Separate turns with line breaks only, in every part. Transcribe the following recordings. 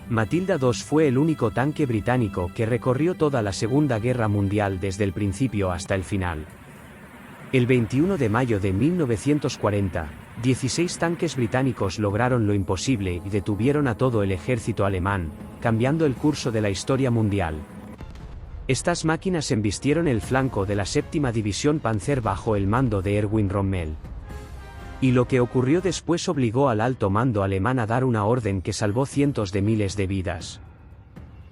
Matilda II fue el único tanque británico que recorrió toda la Segunda Guerra Mundial desde el principio hasta el final. El 21 de mayo de 1940, 16 tanques británicos lograron lo imposible y detuvieron a todo el ejército alemán, cambiando el curso de la historia mundial. Estas máquinas embistieron el flanco de la 7ª División Panzer bajo el mando de Erwin Rommel. Y lo que ocurrió después obligó al alto mando alemán a dar una orden que salvó cientos de miles de vidas.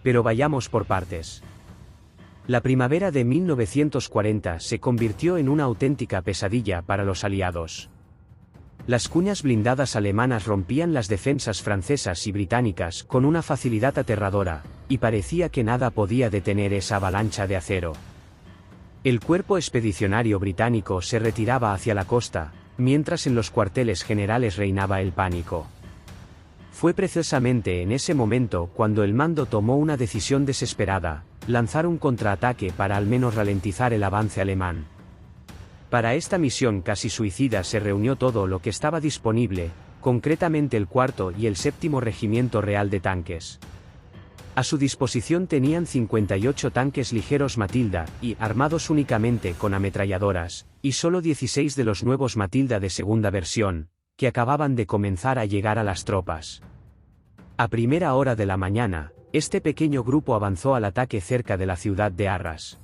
Pero vayamos por partes. La primavera de 1940 se convirtió en una auténtica pesadilla para los aliados. Las cuñas blindadas alemanas rompían las defensas francesas y británicas con una facilidad aterradora, y parecía que nada podía detener esa avalancha de acero. El cuerpo expedicionario británico se retiraba hacia la costa, mientras en los cuarteles generales reinaba el pánico. Fue precisamente en ese momento cuando el mando tomó una decisión desesperada: lanzar un contraataque para al menos ralentizar el avance alemán. Para esta misión casi suicida se reunió todo lo que estaba disponible, concretamente el 4º y el 7º Regimiento Real de Tanques. A su disposición tenían 58 tanques ligeros Matilda, y armados únicamente con ametralladoras, y solo 16 de los nuevos Matilda de segunda versión, que acababan de comenzar a llegar a las tropas. A primera hora de la mañana, este pequeño grupo avanzó al ataque cerca de la ciudad de Arras.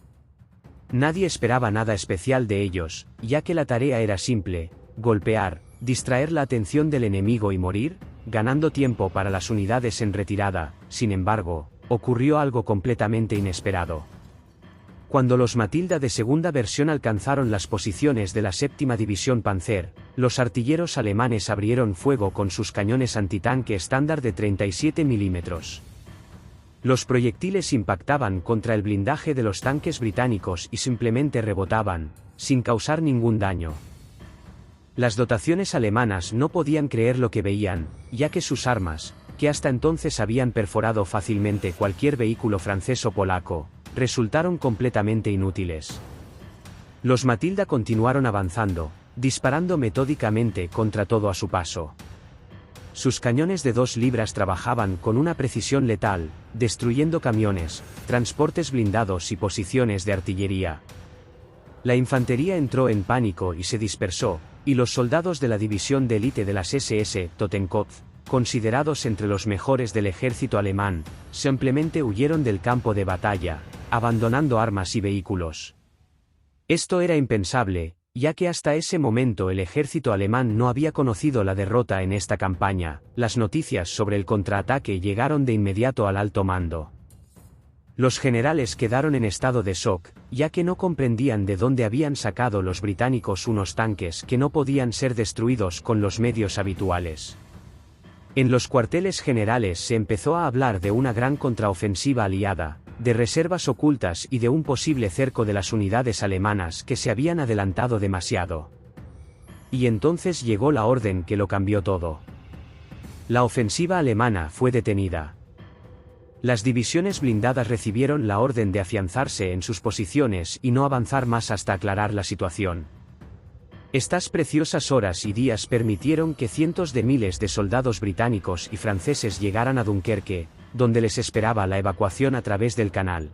Nadie esperaba nada especial de ellos, ya que la tarea era simple: golpear, distraer la atención del enemigo y morir, ganando tiempo para las unidades en retirada. Sin embargo, ocurrió algo completamente inesperado. Cuando los Matilda de segunda versión alcanzaron las posiciones de la 7ª División Panzer, los artilleros alemanes abrieron fuego con sus cañones antitanque estándar de 37 milímetros. Los proyectiles impactaban contra el blindaje de los tanques británicos y simplemente rebotaban, sin causar ningún daño. Las dotaciones alemanas no podían creer lo que veían, ya que sus armas, que hasta entonces habían perforado fácilmente cualquier vehículo francés o polaco, resultaron completamente inútiles. Los Matilda continuaron avanzando, disparando metódicamente contra todo a su paso. Sus cañones de 2 libras trabajaban con una precisión letal, destruyendo camiones, transportes blindados y posiciones de artillería. La infantería entró en pánico y se dispersó, y los soldados de la división de élite de las SS Totenkopf, considerados entre los mejores del ejército alemán, simplemente huyeron del campo de batalla, abandonando armas y vehículos. Esto era impensable, ya que hasta ese momento el ejército alemán no había conocido la derrota en esta campaña. Las noticias sobre el contraataque llegaron de inmediato al alto mando. Los generales quedaron en estado de shock, ya que no comprendían de dónde habían sacado los británicos unos tanques que no podían ser destruidos con los medios habituales. En los cuarteles generales se empezó a hablar de una gran contraofensiva aliada, de reservas ocultas y de un posible cerco de las unidades alemanas que se habían adelantado demasiado. Y entonces llegó la orden que lo cambió todo. La ofensiva alemana fue detenida. Las divisiones blindadas recibieron la orden de afianzarse en sus posiciones y no avanzar más hasta aclarar la situación. Estas preciosas horas y días permitieron que cientos de miles de soldados británicos y franceses llegaran a Dunkerque, donde les esperaba la evacuación a través del canal.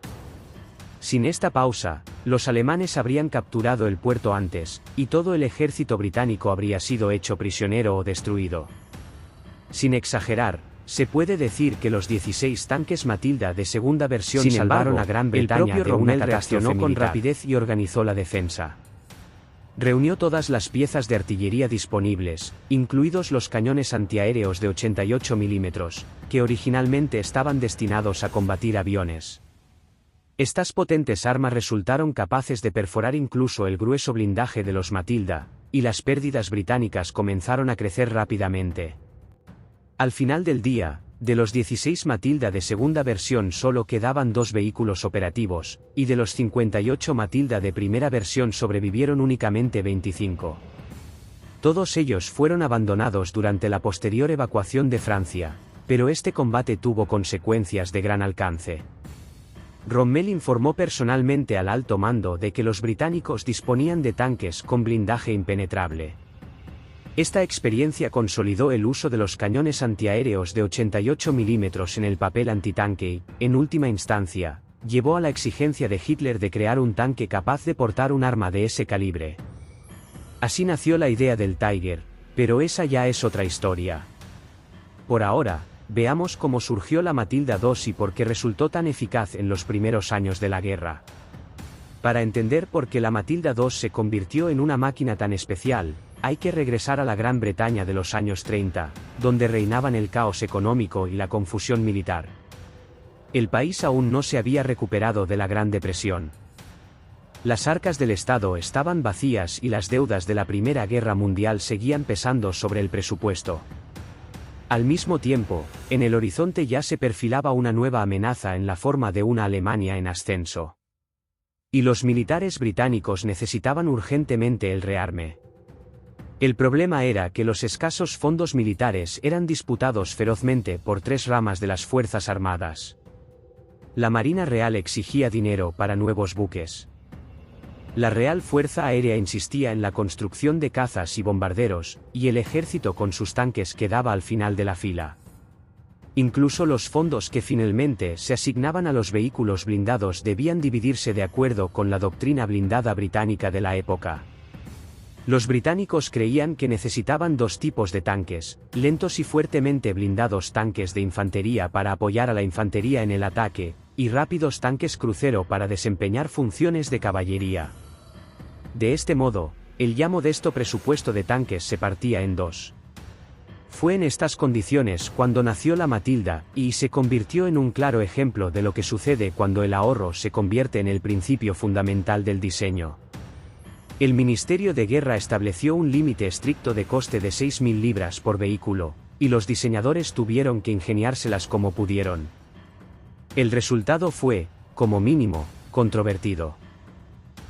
Sin esta pausa, los alemanes habrían capturado el puerto antes, y todo el ejército británico habría sido hecho prisionero o destruido. Sin exagerar, se puede decir que los 16 tanques Matilda de segunda versión salvaron a Gran Bretaña de una catástrofe militar. Con rapidez y organizó la defensa. Reunió todas las piezas de artillería disponibles, incluidos los cañones antiaéreos de 88 milímetros, que originalmente estaban destinados a combatir aviones. Estas potentes armas resultaron capaces de perforar incluso el grueso blindaje de los Matilda, y las pérdidas británicas comenzaron a crecer rápidamente. Al final del día, de los 16 Matilda de segunda versión solo quedaban 2 vehículos operativos, y de los 58 Matilda de primera versión sobrevivieron únicamente 25. Todos ellos fueron abandonados durante la posterior evacuación de Francia, pero este combate tuvo consecuencias de gran alcance. Rommel informó personalmente al alto mando de que los británicos disponían de tanques con blindaje impenetrable. Esta experiencia consolidó el uso de los cañones antiaéreos de 88 mm en el papel antitanque y, en última instancia, llevó a la exigencia de Hitler de crear un tanque capaz de portar un arma de ese calibre. Así nació la idea del Tiger, pero esa ya es otra historia. Por ahora, veamos cómo surgió la Matilda II y por qué resultó tan eficaz en los primeros años de la guerra. Para entender por qué la Matilda II se convirtió en una máquina tan especial, hay que regresar a la Gran Bretaña de los años 30, donde reinaban el caos económico y la confusión militar. El país aún no se había recuperado de la Gran Depresión. Las arcas del Estado estaban vacías y las deudas de la Primera Guerra Mundial seguían pesando sobre el presupuesto. Al mismo tiempo, en el horizonte ya se perfilaba una nueva amenaza en la forma de una Alemania en ascenso. Y los militares británicos necesitaban urgentemente el rearme. El problema era que los escasos fondos militares eran disputados ferozmente por tres ramas de las Fuerzas Armadas. La Marina Real exigía dinero para nuevos buques. La Real Fuerza Aérea insistía en la construcción de cazas y bombarderos, y el ejército con sus tanques quedaba al final de la fila. Incluso los fondos que finalmente se asignaban a los vehículos blindados debían dividirse de acuerdo con la doctrina blindada británica de la época. Los británicos creían que necesitaban dos tipos de tanques, lentos y fuertemente blindados tanques de infantería para apoyar a la infantería en el ataque, y rápidos tanques crucero para desempeñar funciones de caballería. De este modo, el ya modesto presupuesto de tanques se partía en dos. Fue en estas condiciones cuando nació la Matilda, y se convirtió en un claro ejemplo de lo que sucede cuando el ahorro se convierte en el principio fundamental del diseño. El Ministerio de Guerra estableció un límite estricto de coste de 6.000 libras por vehículo, y los diseñadores tuvieron que ingeniárselas como pudieron. El resultado fue, como mínimo, controvertido.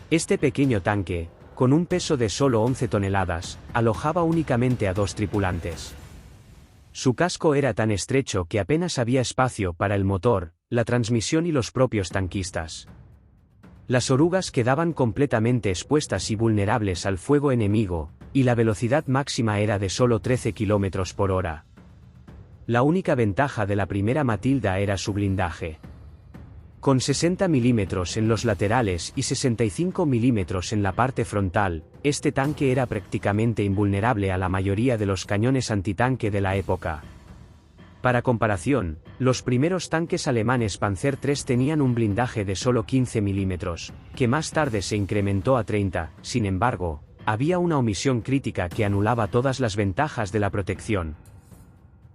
Este pequeño tanque, con un peso de solo 11 toneladas, alojaba únicamente a 2 tripulantes. Su casco era tan estrecho que apenas había espacio para el motor, la transmisión y los propios tanquistas. Las orugas quedaban completamente expuestas y vulnerables al fuego enemigo, y la velocidad máxima era de solo 13 km por hora. La única ventaja de la primera Matilda era su blindaje. Con 60 mm en los laterales y 65 mm en la parte frontal, este tanque era prácticamente invulnerable a la mayoría de los cañones antitanque de la época. Para comparación, los primeros tanques alemanes Panzer III tenían un blindaje de solo 15 mm, que más tarde se incrementó a 30, sin embargo, había una omisión crítica que anulaba todas las ventajas de la protección.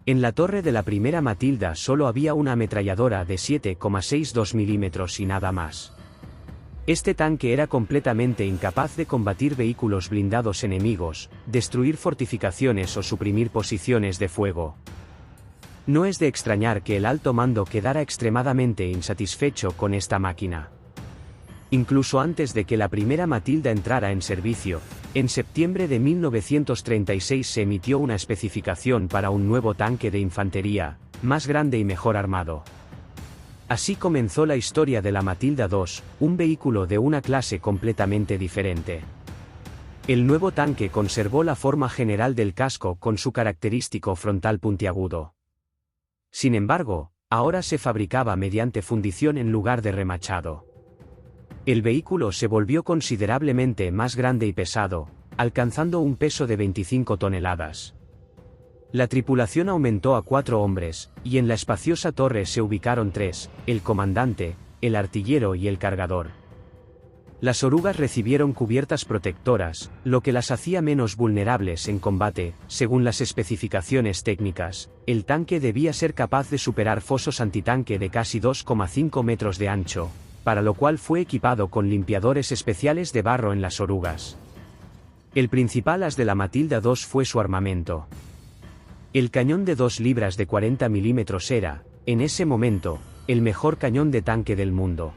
En la torre de la primera Matilda solo había una ametralladora de 7,62 mm y nada más. Este tanque era completamente incapaz de combatir vehículos blindados enemigos, destruir fortificaciones o suprimir posiciones de fuego. No es de extrañar que el alto mando quedara extremadamente insatisfecho con esta máquina. Incluso antes de que la primera Matilda entrara en servicio, en septiembre de 1936 se emitió una especificación para un nuevo tanque de infantería, más grande y mejor armado. Así comenzó la historia de la Matilda II, un vehículo de una clase completamente diferente. El nuevo tanque conservó la forma general del casco con su característico frontal puntiagudo. Sin embargo, ahora se fabricaba mediante fundición en lugar de remachado. El vehículo se volvió considerablemente más grande y pesado, alcanzando un peso de 25 toneladas. La tripulación aumentó a 4 hombres, y en la espaciosa torre se ubicaron 3, el comandante, el artillero y el cargador. Las orugas recibieron cubiertas protectoras, lo que las hacía menos vulnerables en combate. Según las especificaciones técnicas, el tanque debía ser capaz de superar fosos antitanque de casi 2,5 metros de ancho, para lo cual fue equipado con limpiadores especiales de barro en las orugas. El principal as de la Matilda II fue su armamento. El cañón de 2 libras de 40 mm era, en ese momento, el mejor cañón de tanque del mundo.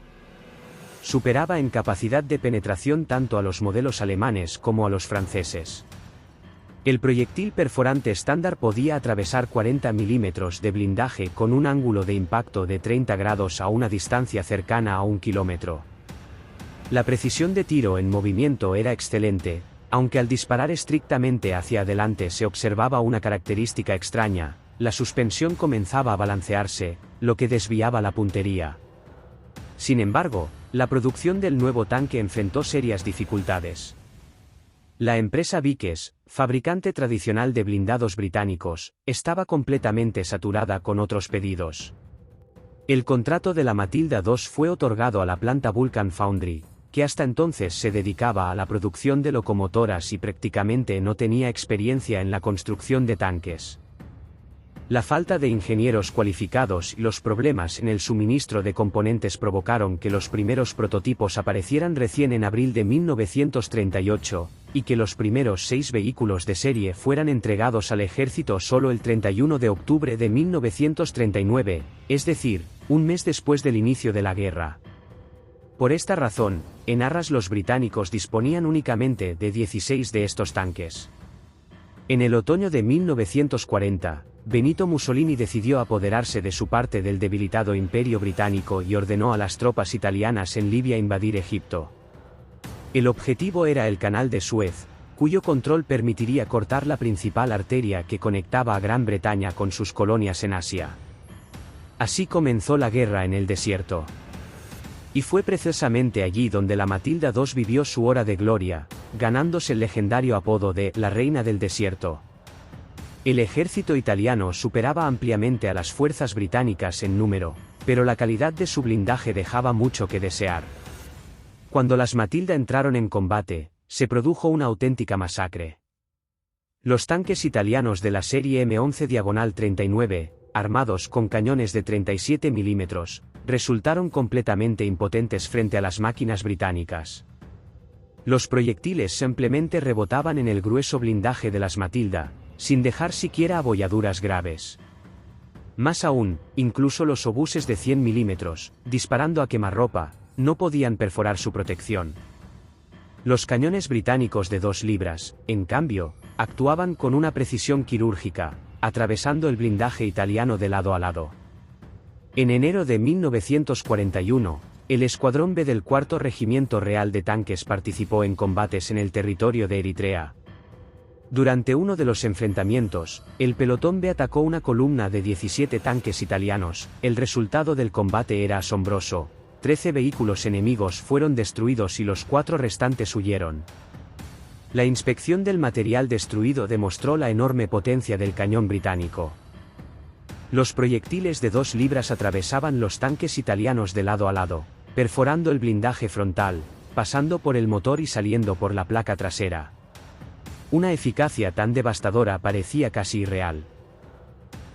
Superaba en capacidad de penetración tanto a los modelos alemanes como a los franceses. El proyectil perforante estándar podía atravesar 40 mm de blindaje con un ángulo de impacto de 30 grados a una distancia cercana a 1 kilómetro. La precisión de tiro en movimiento era excelente, Aunque al disparar estrictamente hacia adelante se observaba una característica extraña, la suspensión comenzaba a balancearse, lo que desviaba la puntería. Sin embargo, la producción del nuevo tanque enfrentó serias dificultades. La empresa Vickers, fabricante tradicional de blindados británicos, estaba completamente saturada con otros pedidos. El contrato de la Matilda II fue otorgado a la planta Vulcan Foundry, que hasta entonces se dedicaba a la producción de locomotoras y prácticamente no tenía experiencia en la construcción de tanques. La falta de ingenieros cualificados y los problemas en el suministro de componentes provocaron que los primeros prototipos aparecieran recién en abril de 1938, y que los primeros 6 vehículos de serie fueran entregados al ejército solo el 31 de octubre de 1939, es decir, un mes después del inicio de la guerra. Por esta razón, en Arras los británicos disponían únicamente de 16 de estos tanques. En el otoño de 1940, Benito Mussolini decidió apoderarse de su parte del debilitado Imperio Británico y ordenó a las tropas italianas en Libia invadir Egipto. El objetivo era el Canal de Suez, cuyo control permitiría cortar la principal arteria que conectaba a Gran Bretaña con sus colonias en Asia. Así comenzó la guerra en el desierto. Y fue precisamente allí donde la Matilda II vivió su hora de gloria, ganándose el legendario apodo de «La Reina del Desierto». El ejército italiano superaba ampliamente a las fuerzas británicas en número, pero la calidad de su blindaje dejaba mucho que desear. Cuando las Matilda entraron en combate, se produjo una auténtica masacre. Los tanques italianos de la serie M11-39, armados con cañones de 37 mm, resultaron completamente impotentes frente a las máquinas británicas. Los proyectiles simplemente rebotaban en el grueso blindaje de las Matilda, sin dejar siquiera abolladuras graves. Más aún, incluso los obuses de 100 mm, disparando a quemarropa, no podían perforar su protección. Los cañones británicos de 2 libras, en cambio, actuaban con una precisión quirúrgica, atravesando el blindaje italiano de lado a lado. En enero de 1941, el Escuadrón B del IV Regimiento Real de Tanques participó en combates en el territorio de Eritrea. Durante uno de los enfrentamientos, el pelotón B atacó una columna de 17 tanques italianos. El resultado del combate era asombroso: 13 vehículos enemigos fueron destruidos y los 4 restantes huyeron. La inspección del material destruido demostró la enorme potencia del cañón británico. Los proyectiles de 2 libras atravesaban los tanques italianos de lado a lado, perforando el blindaje frontal, pasando por el motor y saliendo por la placa trasera. Una eficacia tan devastadora parecía casi irreal.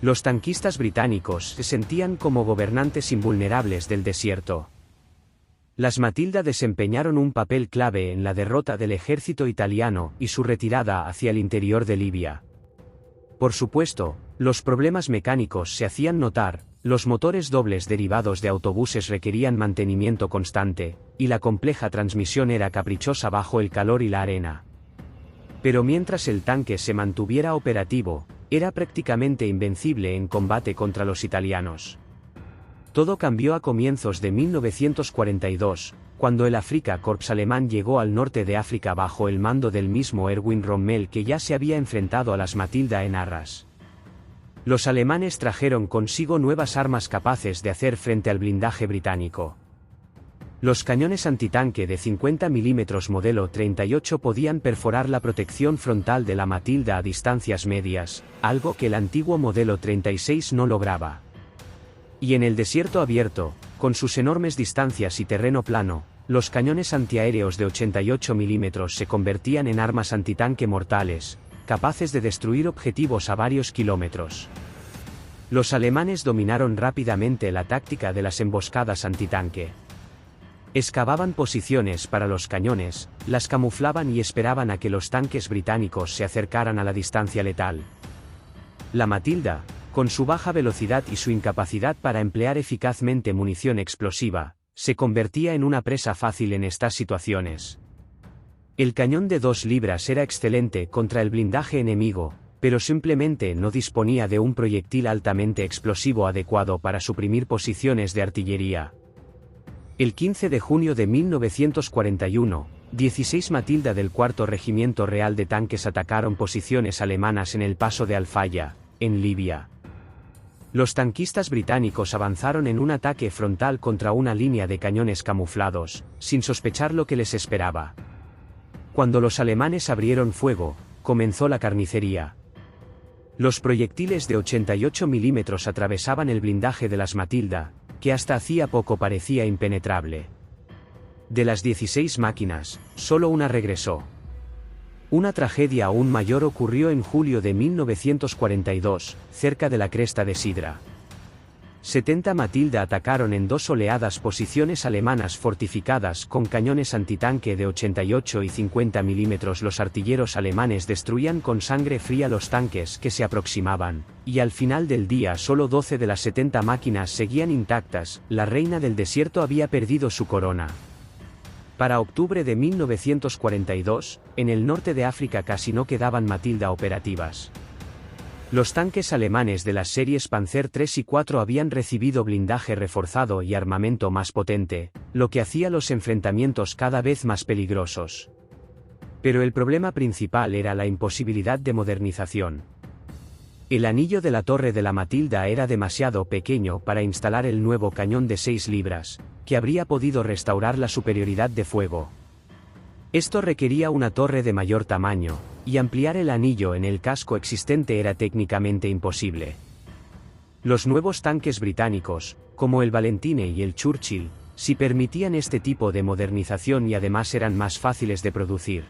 Los tanquistas británicos se sentían como gobernantes invulnerables del desierto. Las Matilda desempeñaron un papel clave en la derrota del ejército italiano y su retirada hacia el interior de Libia. Por supuesto, los problemas mecánicos se hacían notar, los motores dobles derivados de autobuses requerían mantenimiento constante, y la compleja transmisión era caprichosa bajo el calor y la arena. Pero mientras el tanque se mantuviera operativo, era prácticamente invencible en combate contra los italianos. Todo cambió a comienzos de 1942, cuando el Afrika Korps alemán llegó al norte de África bajo el mando del mismo Erwin Rommel que ya se había enfrentado a las Matilda en Arras. Los alemanes trajeron consigo nuevas armas capaces de hacer frente al blindaje británico. Los cañones antitanque de 50 mm modelo 38 podían perforar la protección frontal de la Matilda a distancias medias, algo que el antiguo modelo 36 no lograba. Y en el desierto abierto, con sus enormes distancias y terreno plano, los cañones antiaéreos de 88 mm se convertían en armas antitanque mortales, capaces de destruir objetivos a varios kilómetros. Los alemanes dominaron rápidamente la táctica de las emboscadas antitanque. Excavaban posiciones para los cañones, las camuflaban y esperaban a que los tanques británicos se acercaran a la distancia letal. La Matilda, con su baja velocidad y su incapacidad para emplear eficazmente munición explosiva, se convertía en una presa fácil en estas situaciones. El cañón de 2 libras era excelente contra el blindaje enemigo, pero simplemente no disponía de un proyectil altamente explosivo adecuado para suprimir posiciones de artillería. El 15 de junio de 1941, 16 Matilda del 4º Regimiento Real de Tanques atacaron posiciones alemanas en el paso de Al-Faya, en Libia. Los tanquistas británicos avanzaron en un ataque frontal contra una línea de cañones camuflados, sin sospechar lo que les esperaba. Cuando los alemanes abrieron fuego, comenzó la carnicería. Los proyectiles de 88 milímetros atravesaban el blindaje de las Matilda, que hasta hacía poco parecía impenetrable. De las 16 máquinas, solo una regresó. Una tragedia aún mayor ocurrió en julio de 1942, cerca de la cresta de Sidra. 70 Matilda atacaron en 2 oleadas posiciones alemanas fortificadas con cañones antitanque de 88 y 50 milímetros. Los artilleros alemanes destruían con sangre fría los tanques que se aproximaban, y al final del día solo 12 de las 70 máquinas seguían intactas. La reina del desierto había perdido su corona. Para octubre de 1942, en el norte de África casi no quedaban Matilda operativas. Los tanques alemanes de las series Panzer III y IV habían recibido blindaje reforzado y armamento más potente, lo que hacía los enfrentamientos cada vez más peligrosos. Pero el problema principal era la imposibilidad de modernización. El anillo de la torre de la Matilda era demasiado pequeño para instalar el nuevo cañón de 6 libras, que habría podido restaurar la superioridad de fuego. Esto requería una torre de mayor tamaño, y ampliar el anillo en el casco existente era técnicamente imposible. Los nuevos tanques británicos, como el Valentine y el Churchill, sí permitían este tipo de modernización y además eran más fáciles de producir.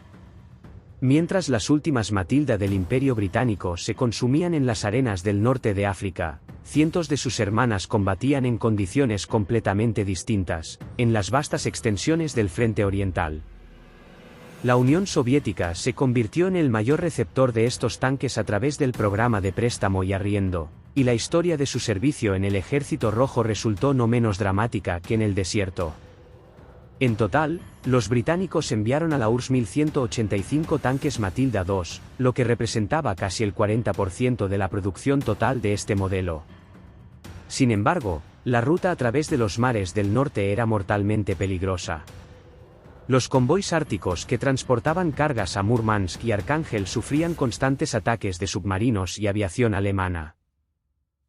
Mientras las últimas Matilda del Imperio Británico se consumían en las arenas del norte de África, cientos de sus hermanas combatían en condiciones completamente distintas, en las vastas extensiones del frente oriental. La Unión Soviética se convirtió en el mayor receptor de estos tanques a través del programa de préstamo y arriendo, y la historia de su servicio en el Ejército Rojo resultó no menos dramática que en el desierto. En total, los británicos enviaron a la URSS 1.185 tanques Matilda II, lo que representaba casi el 40% de la producción total de este modelo. Sin embargo, la ruta a través de los mares del norte era mortalmente peligrosa. Los convoys árticos que transportaban cargas a Murmansk y Arcángel sufrían constantes ataques de submarinos y aviación alemana.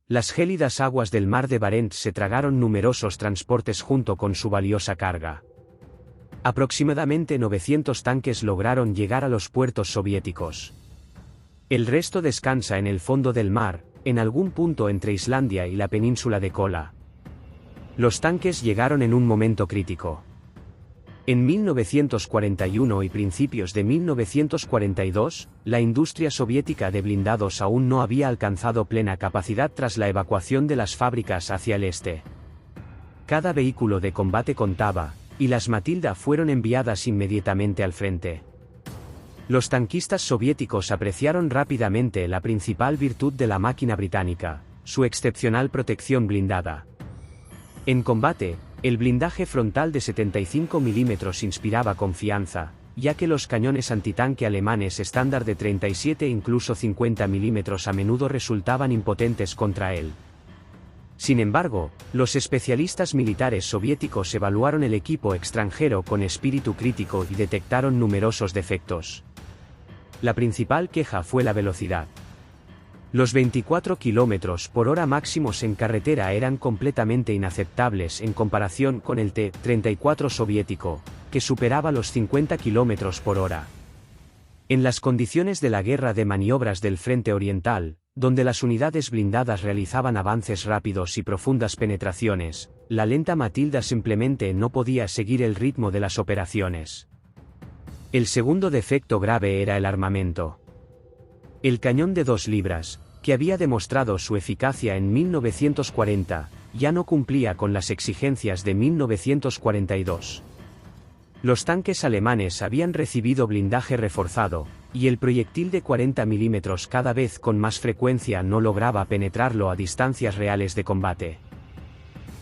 Las gélidas aguas del mar de Barents se tragaron numerosos transportes junto con su valiosa carga. Aproximadamente 900 tanques lograron llegar a los puertos soviéticos. El resto descansa en el fondo del mar, en algún punto entre Islandia y la península de Kola. Los tanques llegaron en un momento crítico. En 1941 y principios de 1942, la industria soviética de blindados aún no había alcanzado plena capacidad tras la evacuación de las fábricas hacia el este. Cada vehículo de combate contaba, y las Matilda fueron enviadas inmediatamente al frente. Los tanquistas soviéticos apreciaron rápidamente la principal virtud de la máquina británica, su excepcional protección blindada. En combate, el blindaje frontal de 75 milímetros inspiraba confianza, ya que los cañones antitanque alemanes estándar de 37 e incluso 50 milímetros a menudo resultaban impotentes contra él. Sin embargo, los especialistas militares soviéticos evaluaron el equipo extranjero con espíritu crítico y detectaron numerosos defectos. La principal queja fue la velocidad. Los 24 km por hora máximos en carretera eran completamente inaceptables en comparación con el T-34 soviético, que superaba los 50 km por hora. En las condiciones de la guerra de maniobras del frente oriental, donde las unidades blindadas realizaban avances rápidos y profundas penetraciones, la lenta Matilda simplemente no podía seguir el ritmo de las operaciones. El segundo defecto grave era el armamento. El cañón de 2 libras, que había demostrado su eficacia en 1940, ya no cumplía con las exigencias de 1942. Los tanques alemanes habían recibido blindaje reforzado, y el proyectil de 40 milímetros cada vez con más frecuencia no lograba penetrarlo a distancias reales de combate.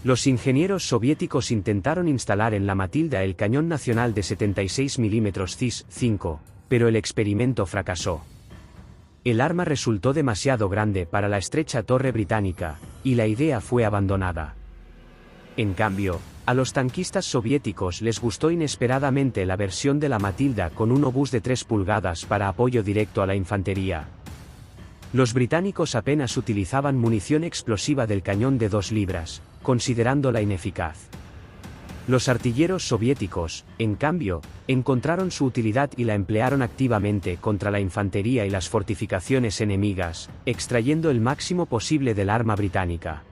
Los ingenieros soviéticos intentaron instalar en la Matilda el cañón nacional de 76 milímetros CIS-5, pero el experimento fracasó. El arma resultó demasiado grande para la estrecha torre británica, y la idea fue abandonada. En cambio, A los tanquistas soviéticos les gustó inesperadamente la versión de la Matilda con un obús de 3 pulgadas para apoyo directo a la infantería. Los británicos apenas utilizaban munición explosiva del cañón de 2 libras, considerándola ineficaz. Los artilleros soviéticos, en cambio, encontraron su utilidad y la emplearon activamente contra la infantería y las fortificaciones enemigas, extrayendo el máximo posible del arma británica.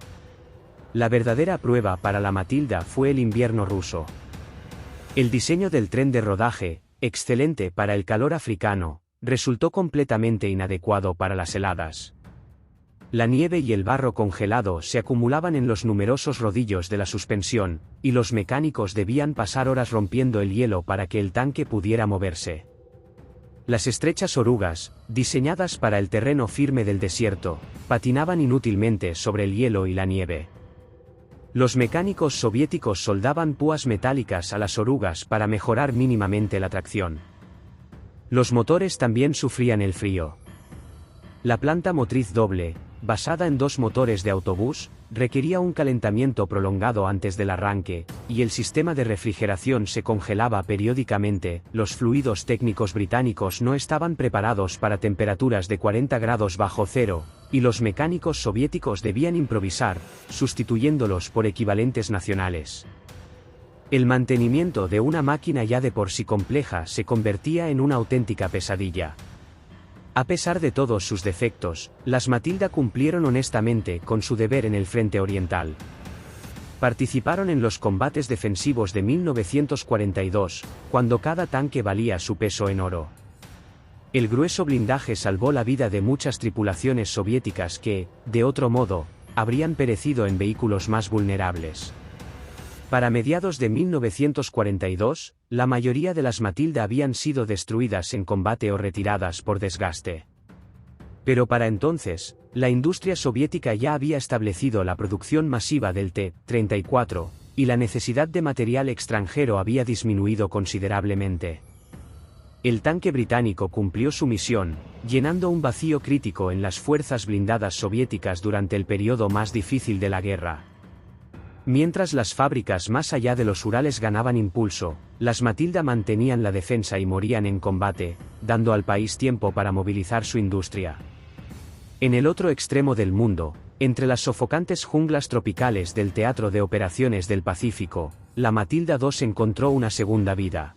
La verdadera prueba para la Matilda fue el invierno ruso. El diseño del tren de rodaje, excelente para el calor africano, resultó completamente inadecuado para las heladas. La nieve y el barro congelado se acumulaban en los numerosos rodillos de la suspensión, y los mecánicos debían pasar horas rompiendo el hielo para que el tanque pudiera moverse. Las estrechas orugas, diseñadas para el terreno firme del desierto, patinaban inútilmente sobre el hielo y la nieve. Los mecánicos soviéticos soldaban púas metálicas a las orugas para mejorar mínimamente la tracción. Los motores también sufrían el frío. La planta motriz doble, basada en 2 motores de autobús, requería un calentamiento prolongado antes del arranque, y el sistema de refrigeración se congelaba periódicamente. Los fluidos técnicos británicos no estaban preparados para temperaturas de 40 grados bajo cero, y los mecánicos soviéticos debían improvisar, sustituyéndolos por equivalentes nacionales. El mantenimiento de una máquina ya de por sí compleja se convertía en una auténtica pesadilla. A pesar de todos sus defectos, las Matilda cumplieron honestamente con su deber en el frente oriental. Participaron en los combates defensivos de 1942, cuando cada tanque valía su peso en oro. El grueso blindaje salvó la vida de muchas tripulaciones soviéticas que, de otro modo, habrían perecido en vehículos más vulnerables. Para mediados de 1942, la mayoría de las Matilda habían sido destruidas en combate o retiradas por desgaste. Pero para entonces, la industria soviética ya había establecido la producción masiva del T-34, y la necesidad de material extranjero había disminuido considerablemente. El tanque británico cumplió su misión, llenando un vacío crítico en las fuerzas blindadas soviéticas durante el periodo más difícil de la guerra. Mientras las fábricas más allá de los Urales ganaban impulso, las Matilda mantenían la defensa y morían en combate, dando al país tiempo para movilizar su industria. En el otro extremo del mundo, entre las sofocantes junglas tropicales del Teatro de Operaciones del Pacífico, la Matilda II encontró una segunda vida.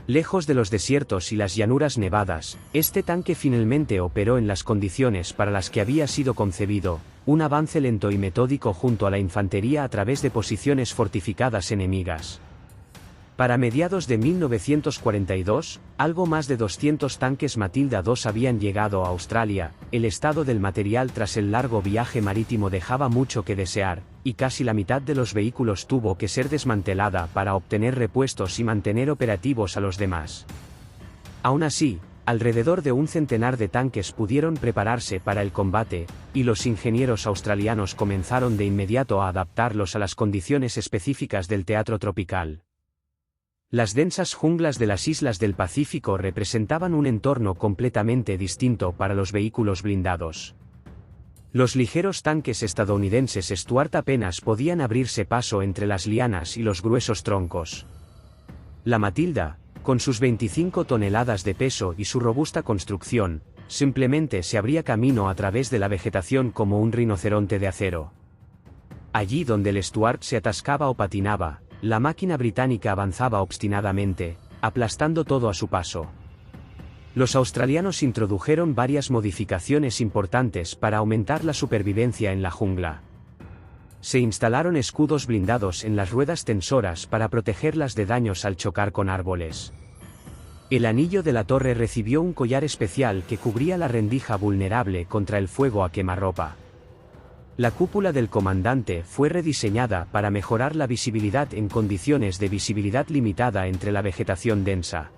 Lejos de los desiertos y las llanuras nevadas, este tanque finalmente operó en las condiciones para las que había sido concebido, un avance lento y metódico junto a la infantería a través de posiciones fortificadas enemigas. Para mediados de 1942, algo más de 200 tanques Matilda II habían llegado a Australia. El estado del material tras el largo viaje marítimo dejaba mucho que desear, y casi la mitad de los vehículos tuvo que ser desmantelada para obtener repuestos y mantener operativos a los demás. Aún así, alrededor de un centenar de tanques pudieron prepararse para el combate, y los ingenieros australianos comenzaron de inmediato a adaptarlos a las condiciones específicas del teatro tropical. Las densas junglas de las islas del Pacífico representaban un entorno completamente distinto para los vehículos blindados. Los ligeros tanques estadounidenses Stuart apenas podían abrirse paso entre las lianas y los gruesos troncos. La Matilda, con sus 25 toneladas de peso y su robusta construcción, simplemente se abría camino a través de la vegetación como un rinoceronte de acero. Allí donde el Stuart se atascaba o patinaba, la máquina británica avanzaba obstinadamente, aplastando todo a su paso. Los australianos introdujeron varias modificaciones importantes para aumentar la supervivencia en la jungla. Se instalaron escudos blindados en las ruedas tensoras para protegerlas de daños al chocar con árboles. El anillo de la torre recibió un collar especial que cubría la rendija vulnerable contra el fuego a quemarropa. La cúpula del comandante fue rediseñada para mejorar la visibilidad en condiciones de visibilidad limitada entre la vegetación densa.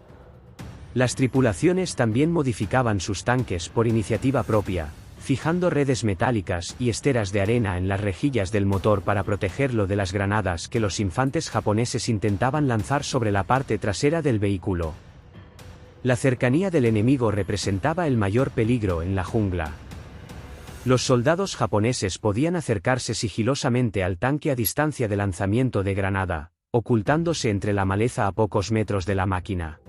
Las tripulaciones también modificaban sus tanques por iniciativa propia, fijando redes metálicas y esteras de arena en las rejillas del motor para protegerlo de las granadas que los infantes japoneses intentaban lanzar sobre la parte trasera del vehículo. La cercanía del enemigo representaba el mayor peligro en la jungla. Los soldados japoneses podían acercarse sigilosamente al tanque a distancia de lanzamiento de granada, ocultándose entre la maleza a pocos metros de la máquina.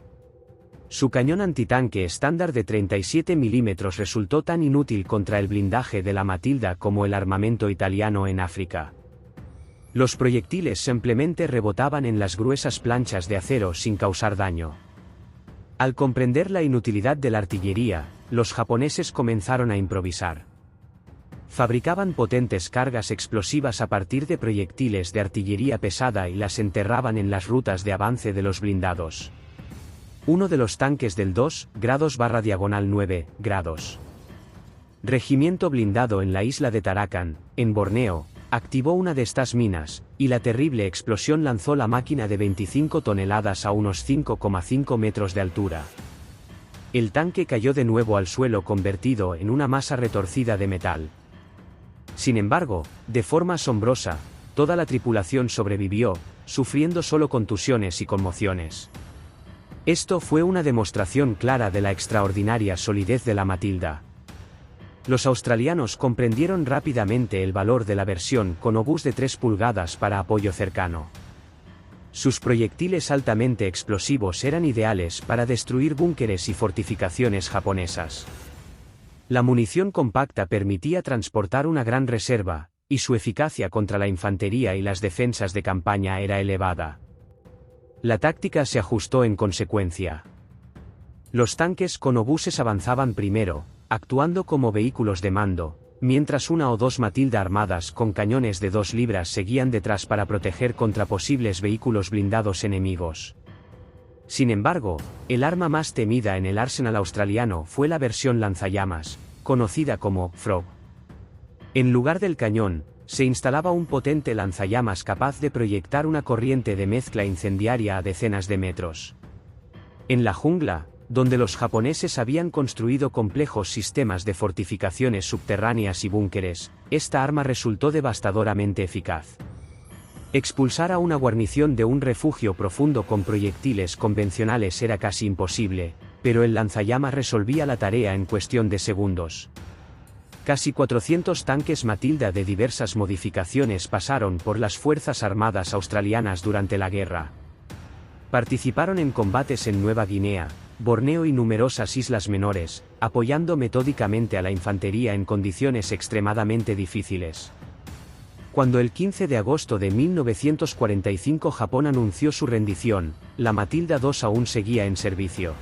Su cañón antitanque estándar de 37 mm resultó tan inútil contra el blindaje de la Matilda como el armamento italiano en África. Los proyectiles simplemente rebotaban en las gruesas planchas de acero sin causar daño. Al comprender la inutilidad de la artillería, los japoneses comenzaron a improvisar. Fabricaban potentes cargas explosivas a partir de proyectiles de artillería pesada y las enterraban en las rutas de avance de los blindados. Uno de los tanques del 2 grados / diagonal 9 grados. Regimiento blindado en la isla de Tarakan, en Borneo, activó una de estas minas, y la terrible explosión lanzó la máquina de 25 toneladas a unos 5,5 metros de altura. El tanque cayó de nuevo al suelo convertido en una masa retorcida de metal. Sin embargo, de forma asombrosa, toda la tripulación sobrevivió, sufriendo solo contusiones y conmociones. Esto fue una demostración clara de la extraordinaria solidez de la Matilda. Los australianos comprendieron rápidamente el valor de la versión con obús de 3 pulgadas para apoyo cercano. Sus proyectiles altamente explosivos eran ideales para destruir búnkeres y fortificaciones japonesas. La munición compacta permitía transportar una gran reserva, y su eficacia contra la infantería y las defensas de campaña era elevada. La táctica se ajustó en consecuencia. Los tanques con obuses avanzaban primero, actuando como vehículos de mando, mientras una o dos Matilda armadas con cañones de 2 libras seguían detrás para proteger contra posibles vehículos blindados enemigos. Sin embargo, el arma más temida en el arsenal australiano fue la versión lanzallamas, conocida como Frog. En lugar del cañón, se instalaba un potente lanzallamas capaz de proyectar una corriente de mezcla incendiaria a decenas de metros. En la jungla, donde los japoneses habían construido complejos sistemas de fortificaciones subterráneas y búnkeres, esta arma resultó devastadoramente eficaz. Expulsar a una guarnición de un refugio profundo con proyectiles convencionales era casi imposible, pero el lanzallamas resolvía la tarea en cuestión de segundos. Casi 400 tanques Matilda de diversas modificaciones pasaron por las Fuerzas Armadas australianas durante la guerra. Participaron en combates en Nueva Guinea, Borneo y numerosas islas menores, apoyando metódicamente a la infantería en condiciones extremadamente difíciles. Cuando el 15 de agosto de 1945 Japón anunció su rendición, la Matilda II aún seguía en servicio.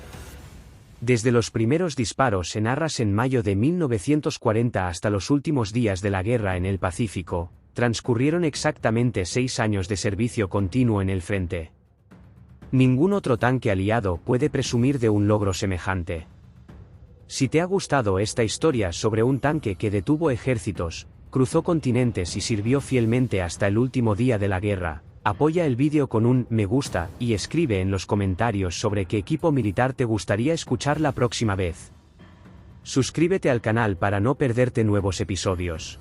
Desde los primeros disparos en Arras en mayo de 1940 hasta los últimos días de la guerra en el Pacífico, transcurrieron exactamente 6 años de servicio continuo en el frente. Ningún otro tanque aliado puede presumir de un logro semejante. Si te ha gustado esta historia sobre un tanque que detuvo ejércitos, cruzó continentes y sirvió fielmente hasta el último día de la guerra, apoya el vídeo con un me gusta y escribe en los comentarios sobre qué equipo militar te gustaría escuchar la próxima vez. Suscríbete al canal para no perderte nuevos episodios.